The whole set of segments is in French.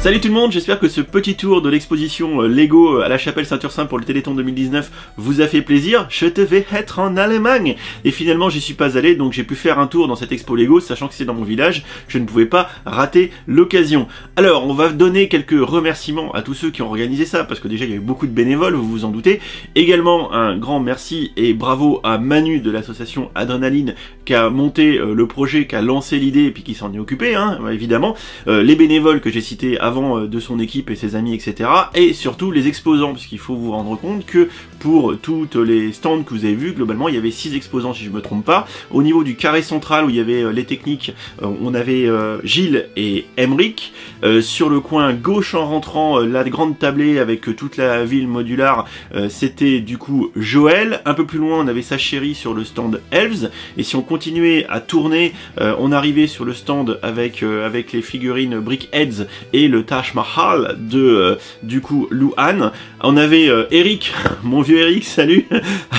Salut tout le monde, j'espère que ce petit tour de l'exposition Lego à la Chapelle Saint-Ursin pour le Téléthon 2019 vous a fait plaisir. Je devais être en Allemagne et finalement j'y suis pas allé, donc j'ai pu faire un tour dans cette expo Lego, sachant que c'est dans mon village, je ne pouvais pas rater l'occasion. Alors on va donner quelques remerciements à tous ceux qui ont organisé ça, parce que déjà il y a eu beaucoup de bénévoles, vous vous en doutez. Également un grand merci et bravo à Manu de l'association Adrénaline qui a monté le projet, qui a lancé l'idée et puis qui s'en est occupé, hein, évidemment. Les bénévoles que j'ai cités avant de son équipe et ses amis, etc. Et surtout les exposants, puisqu'il faut vous rendre compte que pour toutes les stands que vous avez vus, globalement il y avait 6 exposants si je me trompe pas. Au niveau du carré central où il y avait les techniques, on avait Gilles et Emeric. Sur le coin gauche en rentrant, la grande tablée avec toute la ville modulaire, c'était du coup Joël. Un peu plus loin on avait sa chérie sur le stand Elves. Et si on continuait à tourner, on arrivait sur le stand avec les figurines Brickheads et le Taj Mahal de du coup Luan. On avait Eric, mon vieux Eric, salut,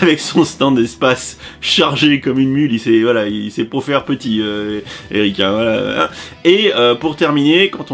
avec son stand d'espace chargé comme une mule. Il s'est pour faire petit, Eric. Hein, voilà. Et pour terminer, quand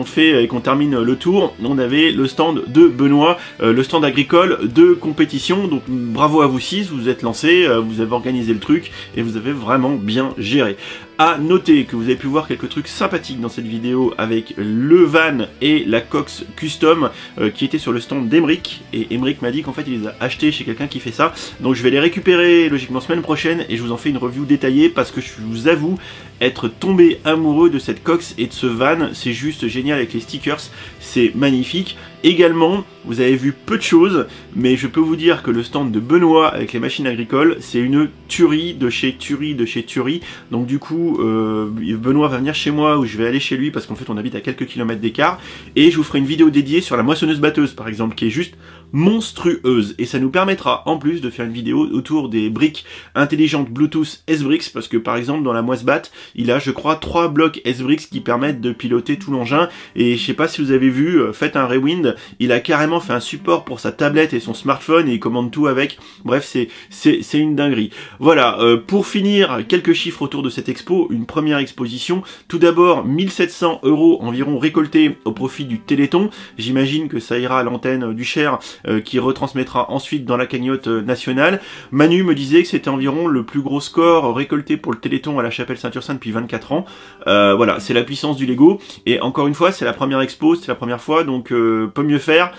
qu'on termine le tour, on avait le stand de Benoît, le stand agricole de compétition. Donc bravo à vous 6, vous vous êtes lancés, vous avez organisé le truc et vous avez vraiment bien géré. À noter que vous avez pu voir quelques trucs sympathiques dans cette vidéo avec le van et la Cox Custom qui était sur le stand d'Emeric, et Emeric m'a dit qu'en fait il les a achetés chez quelqu'un qui fait ça, donc je vais les récupérer logiquement semaine prochaine et je vous en fais une review détaillée parce que je vous avoue être tombé amoureux de cette Cox et de ce van, c'est juste génial avec les stickers, c'est magnifique. Également, vous avez vu peu de choses, mais je peux vous dire que le stand de Benoît avec les machines agricoles, c'est une tuerie de chez tuerie de chez tuerie. Donc du coup, Benoît va venir chez moi ou je vais aller chez lui parce qu'en fait on habite à quelques kilomètres d'écart. Et je vous ferai une vidéo dédiée sur la moissonneuse-batteuse par exemple, qui est juste monstrueuse. Et ça nous permettra en plus de faire une vidéo autour des briques intelligentes Bluetooth S-Bricks, parce que par exemple dans la moisse-batte, il a je crois 3 blocs S-Bricks qui permettent de piloter tout l'engin. Et je sais pas si vous avez vu, faites un rewind. Il a carrément fait un support pour sa tablette et son smartphone et il commande tout avec. Bref, c'est une dinguerie. Voilà, pour finir, quelques chiffres autour de cette expo, une première exposition. Tout d'abord, 1700 € environ récoltés au profit du Téléthon. J'imagine que ça ira à l'antenne du Cher qui retransmettra ensuite dans la cagnotte nationale. Manu me disait que c'était environ le plus gros score récolté pour le Téléthon à la Chapelle Saint-Ursin depuis 24 ans. Voilà, c'est la puissance du Lego. Et encore une fois, c'est la première expo, c'est la première fois, donc peut mieux faire.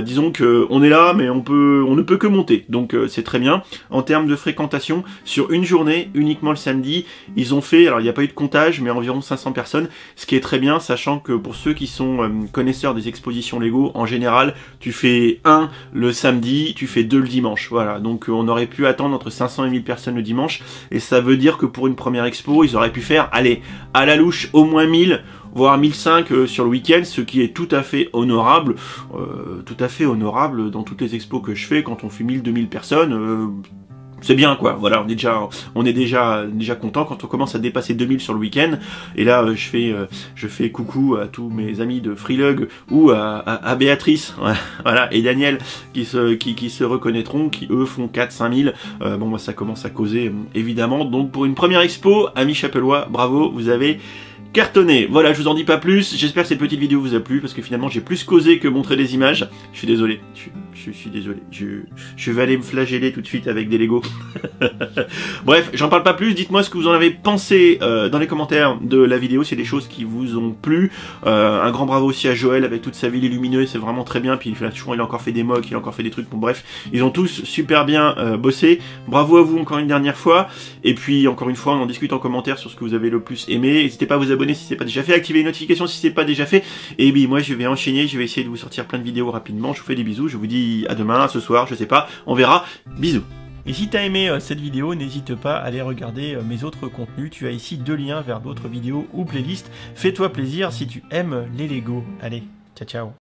Disons que on est là, mais on ne peut que monter. Donc c'est très bien. En termes de fréquentation, sur une journée, uniquement le samedi, ils ont fait, alors il n'y a pas eu de comptage, mais environ 500 personnes, ce qui est très bien, sachant que pour ceux qui sont connaisseurs des expositions Lego, en général, tu fais 1 le samedi, tu fais 2 le dimanche. Voilà, donc on aurait pu attendre entre 500 et 1000 personnes le dimanche, et ça veut dire que pour une première expo, ils auraient pu faire, allez, à la louche, au moins 1000, voire 1005 sur le week-end, ce qui est tout à fait honorable dans toutes les expos que je fais. Quand on fait 1000-2000 personnes, c'est bien quoi, voilà, on est déjà content quand on commence à dépasser 2000 sur le week-end. Et là je fais coucou à tous mes amis de Freelug ou à Béatrice, voilà, et Daniel qui se reconnaîtront, qui eux font 4-5 000. Bon bah ça commence à causer évidemment. Donc pour une première expo, amis chapellois, bravo, vous avez cartonné. Voilà, je vous en dis pas plus, j'espère que cette petite vidéo vous a plu, parce que finalement j'ai plus causé que montré des images. Je suis désolé, je suis désolé, je vais aller me flageller tout de suite avec des Lego. Bref, j'en parle pas plus, dites-moi ce que vous en avez pensé dans les commentaires de la vidéo, s'il y a des choses qui vous ont plu. Un grand bravo aussi à Joël avec toute sa ville illuminée, c'est vraiment très bien, puis il a encore fait des mocks, il a encore fait des trucs, bon bref, ils ont tous super bien bossé. Bravo à vous encore une dernière fois, et puis encore une fois on en discute en commentaire sur ce que vous avez le plus aimé. N'hésitez pas à vous abonner si c'est pas déjà fait, activez les notifications si c'est pas déjà fait, et bien moi je vais enchaîner, je vais essayer de vous sortir plein de vidéos rapidement. Je vous fais des bisous, je vous dis à demain, à ce soir, je sais pas, on verra, bisous. Et si t'as aimé cette vidéo, n'hésite pas à aller regarder mes autres contenus, tu as ici 2 liens vers d'autres vidéos ou playlists. Fais-toi plaisir si tu aimes les Lego. Allez, ciao ciao.